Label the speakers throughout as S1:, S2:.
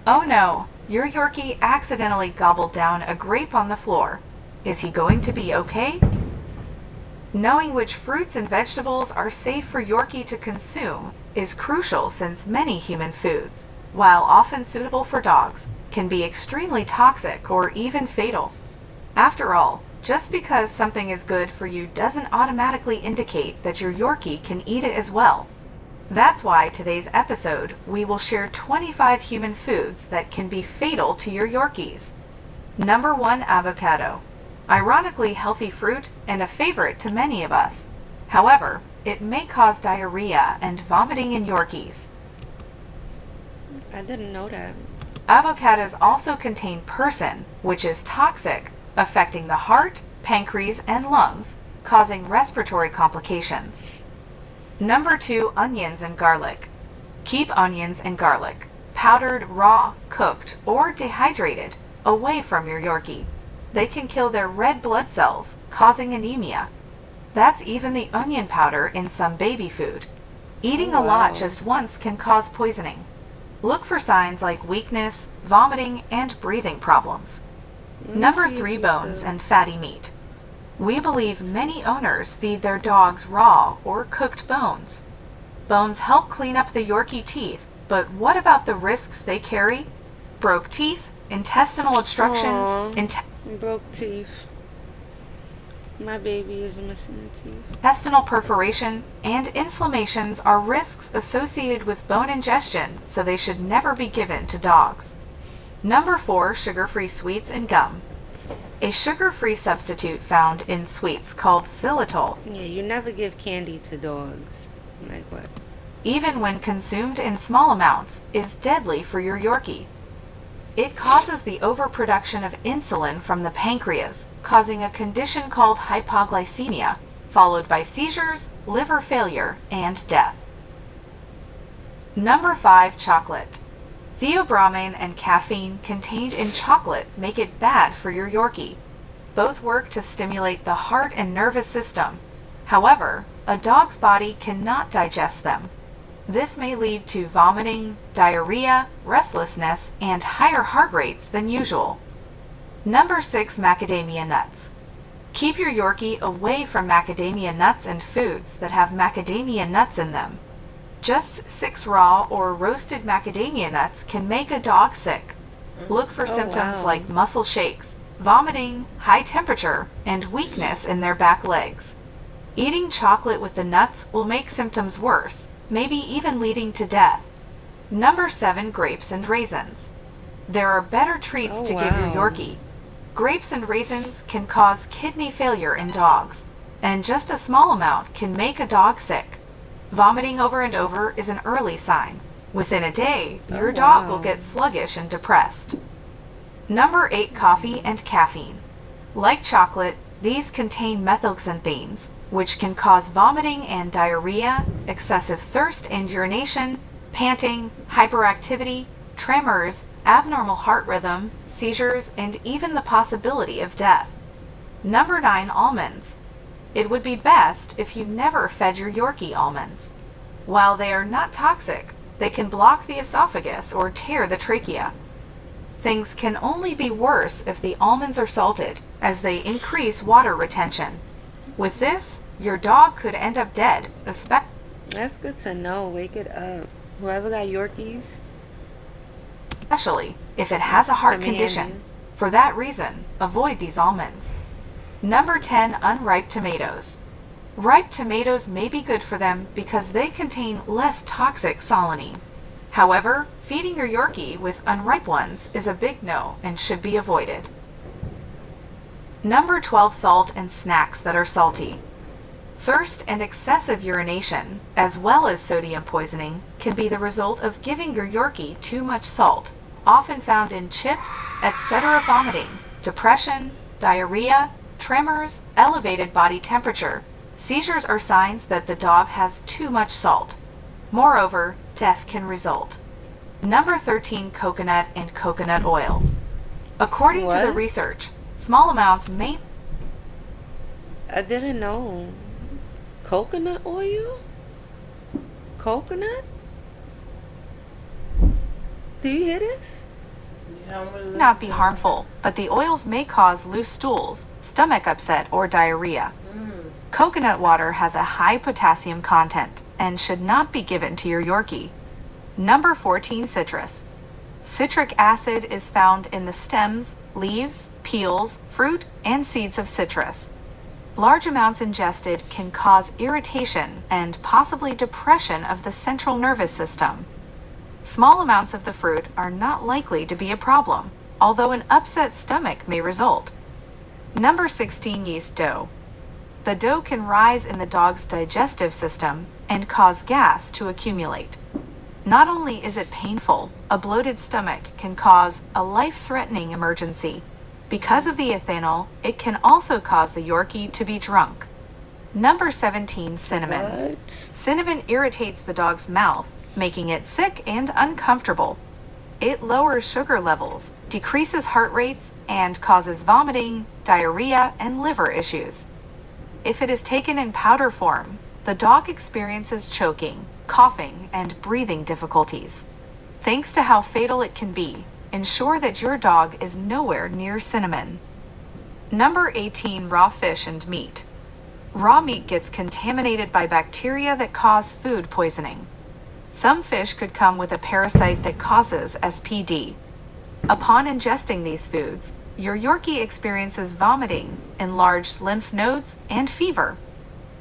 S1: Oh no, your Yorkie accidentally gobbled down a grape on the floor. Is he going to be okay? Knowing which fruits and vegetables are safe for Yorkie to consume is crucial since many human foods, while often suitable for dogs, can be extremely toxic or even fatal. After all, just because something is good for you doesn't automatically indicate that your Yorkie can eat it as well. That's why today's episode we will share 25 human foods that can be fatal to your Yorkies. Number 1, avocado. Ironically healthy fruit and a favorite to many of us. However, it may cause diarrhea and vomiting in Yorkies.
S2: I didn't know that.
S1: Avocados also contain persin, which is toxic, affecting the heart, pancreas, and lungs, causing respiratory complications. Number 2, onions and garlic. Keep onions and garlic, powdered, raw, cooked, or dehydrated, away from your Yorkie. They can kill their red blood cells, causing anemia. That's even the onion powder in some baby food. Eating a lot just once can cause poisoning. Look for signs like weakness, vomiting, and breathing problems. Number 3, bones and fatty meat. We believe many owners feed their dogs raw or cooked bones. Bones help clean up the Yorkie teeth, but what about the risks they carry? Broke teeth, intestinal obstructions,
S2: broke teeth. My baby is missing a teeth.
S1: Intestinal perforation, and inflammations are risks associated with bone ingestion, so they should never be given to dogs. Number 4, sugar-free sweets and gum. A sugar-free substitute found in sweets called xylitol.
S2: Yeah, you never give candy to dogs. Like what?
S1: Even when consumed in small amounts, is deadly for your Yorkie. It causes the overproduction of insulin from the pancreas, causing a condition called hypoglycemia, followed by seizures, liver failure, and death. Number 5, chocolate. Theobromine and caffeine contained in chocolate make it bad for your Yorkie. Both work to stimulate the heart and nervous system. However, a dog's body cannot digest them. This may lead to vomiting, diarrhea, restlessness, and higher heart rates than usual. Number 6, macadamia nuts. Keep your Yorkie away from macadamia nuts and foods that have macadamia nuts in them. Just 6 raw or roasted macadamia nuts can make a dog sick. Look for symptoms like muscle shakes, vomiting, high temperature, and weakness in their back legs. Eating chocolate with the nuts will make symptoms worse, maybe even leading to death. Number 7, grapes and raisins. There are better treats to give your Yorkie. Grapes and raisins can cause kidney failure in dogs, and just a small amount can make a dog sick. Vomiting over and over is an early sign. Within a day, your dog will get sluggish and depressed. Number 8, coffee and caffeine. Like chocolate, these contain methylxanthines, which can cause vomiting and diarrhea, excessive thirst and urination, panting, hyperactivity, tremors, abnormal heart rhythm, seizures, and even the possibility of death. Number 9, almonds. It would be best if you never fed your Yorkie almonds. While they are not toxic, they can block the esophagus or tear the trachea. Things can only be worse if the almonds are salted, as they increase water retention. With this, your dog could end up dead,
S2: That's good to know. Wake it up. Whoever got Yorkies,
S1: especially if it has a heart condition. For that reason, avoid these almonds. Number 10, unripe tomatoes. Ripe tomatoes may be good for them because they contain less toxic solanine. However, feeding your Yorkie with unripe ones is a big no and should be avoided. Number 12, salt and snacks that are salty. Thirst and excessive urination, as well as sodium poisoning, can be the result of giving your Yorkie too much salt, often found in chips, etc. Vomiting, depression, diarrhea, tremors, elevated body temperature. Seizures are signs that the dog has too much salt. Moreover, death can result. Number 13, coconut and coconut oil. According to the research, small amounts may...
S2: I didn't know. Coconut oil? Coconut? Do you hear this?
S1: Not be harmful, but the oils may cause loose stools, stomach upset, or diarrhea. Coconut water has a high potassium content and should not be given to your Yorkie. Number 14, citrus. Citric acid is found in the stems, leaves, peels, fruit, and seeds of citrus. Large amounts ingested can cause irritation and possibly depression of the central nervous system. Small amounts of the fruit are not likely to be a problem, although an upset stomach may result. Number 16, yeast dough. The dough can rise in the dog's digestive system and cause gas to accumulate. Not only is it painful, a bloated stomach can cause a life-threatening emergency. Because of the ethanol, it can also cause the Yorkie to be drunk. Number 17, cinnamon.
S2: What?
S1: Cinnamon irritates the dog's mouth, making it sick and uncomfortable. It lowers sugar levels, decreases heart rates, and causes vomiting, diarrhea, and liver issues. If it is taken in powder form, the dog experiences choking, coughing, and breathing difficulties. Thanks to how fatal it can be, ensure that your dog is nowhere near cinnamon. Number 18, raw fish and meat. Raw meat gets contaminated by bacteria that cause food poisoning. Some fish could come with a parasite that causes SPD. Upon ingesting these foods, your Yorkie experiences vomiting, enlarged lymph nodes, and fever.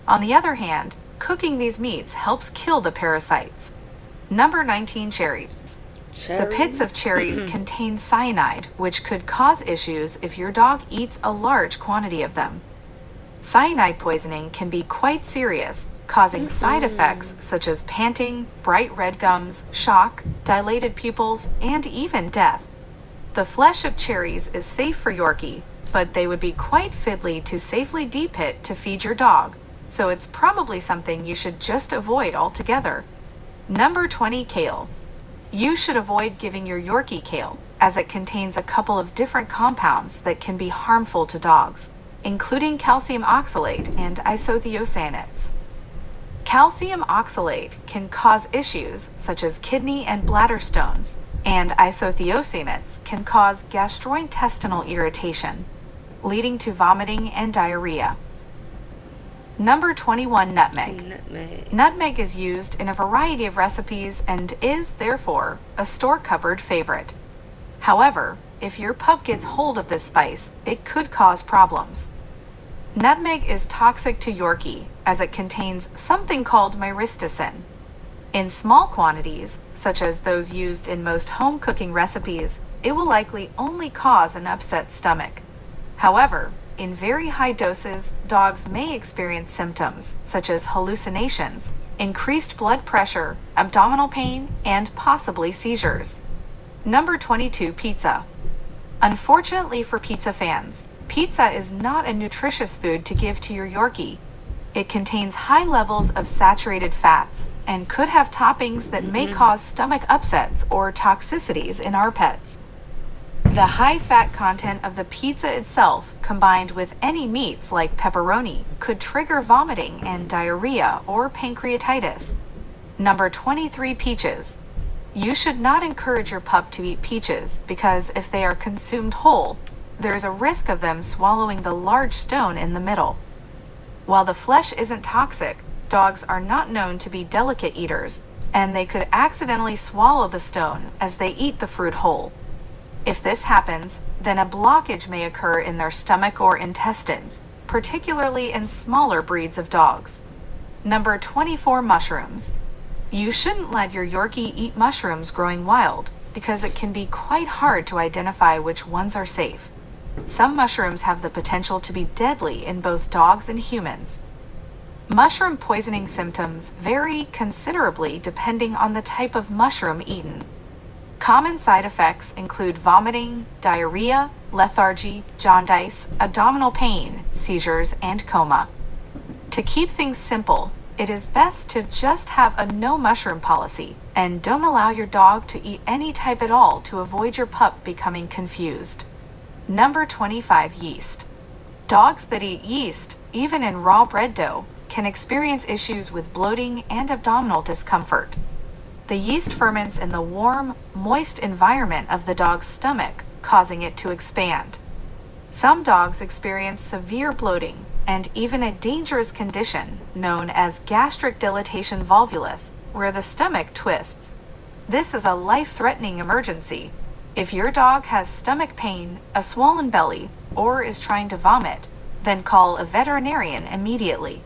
S1: On the other hand, cooking these meats helps kill the parasites. Number 19, cherries. The pits of cherries contain cyanide, which could cause issues if your dog eats a large quantity of them. Cyanide poisoning can be quite serious, causing side effects such as panting, bright red gums, shock, dilated pupils, and even death. The flesh of cherries is safe for Yorkie, but they would be quite fiddly to safely de-pit to feed your dog, so it's probably something you should just avoid altogether. Number 20, kale. You should avoid giving your Yorkie kale, as it contains a couple of different compounds that can be harmful to dogs, including calcium oxalate and isothiocyanates. Calcium oxalate can cause issues such as kidney and bladder stones, and isothiocyanates can cause gastrointestinal irritation, leading to vomiting and diarrhea. Number 21, nutmeg. Nutmeg is used in a variety of recipes and is, therefore, a store cupboard favorite. However, if your pup gets hold of this spice, it could cause problems. Nutmeg is toxic to Yorkie as it contains something called myristicin. In small quantities, such as those used in most home cooking recipes, it will likely only cause an upset stomach. However, in very high doses, dogs may experience symptoms such as hallucinations, increased blood pressure, abdominal pain, and possibly seizures. Number 22, pizza. Unfortunately for pizza fans, pizza is not a nutritious food to give to your Yorkie. It contains high levels of saturated fats and could have toppings that may cause stomach upsets or toxicities in our pets. The high fat content of the pizza itself, combined with any meats like pepperoni, could trigger vomiting and diarrhea or pancreatitis. Number 23, peaches. You should not encourage your pup to eat peaches because if they are consumed whole, there is a risk of them swallowing the large stone in the middle. While the flesh isn't toxic, dogs are not known to be delicate eaters, and they could accidentally swallow the stone as they eat the fruit whole. If this happens, then a blockage may occur in their stomach or intestines, particularly in smaller breeds of dogs. Number 24, mushrooms. You shouldn't let your Yorkie eat mushrooms growing wild because it can be quite hard to identify which ones are safe. Some mushrooms have the potential to be deadly in both dogs and humans. Mushroom poisoning symptoms vary considerably depending on the type of mushroom eaten. Common side effects include vomiting, diarrhea, lethargy, jaundice, abdominal pain, seizures, and coma. To keep things simple, it is best to just have a no mushroom policy and don't allow your dog to eat any type at all to avoid your pup becoming confused. Number 25, yeast. Dogs that eat yeast, even in raw bread dough, can experience issues with bloating and abdominal discomfort. The yeast ferments in the warm, moist environment of the dog's stomach, causing it to expand. Some dogs experience severe bloating and even a dangerous condition known as gastric dilatation volvulus, where the stomach twists. This is a life-threatening emergency. If your dog has stomach pain, a swollen belly, or is trying to vomit, then call a veterinarian immediately.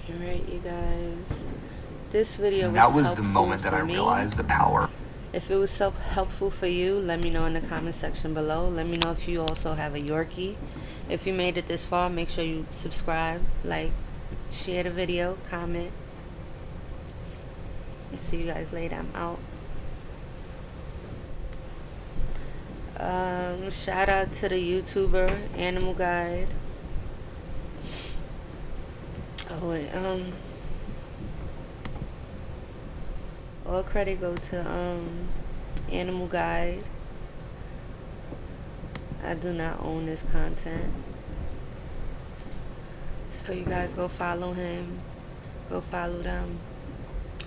S2: Alright, you guys. This video was
S3: That was
S2: helpful
S3: the moment that
S2: for
S3: I
S2: me.
S3: realized the power.
S2: If it was so helpful for you, let me know in the comment section below. Let me know if you also have a Yorkie. If you made it this far, make sure you subscribe, like, share the video, comment. See you guys later. I'm out. Shout out to the YouTuber Animal Guide. Oh wait, all credit go to Animal Guide. I do not own this content, so you guys go follow him, go follow them,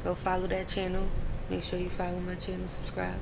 S2: go follow that channel. Make sure you follow my channel, subscribe.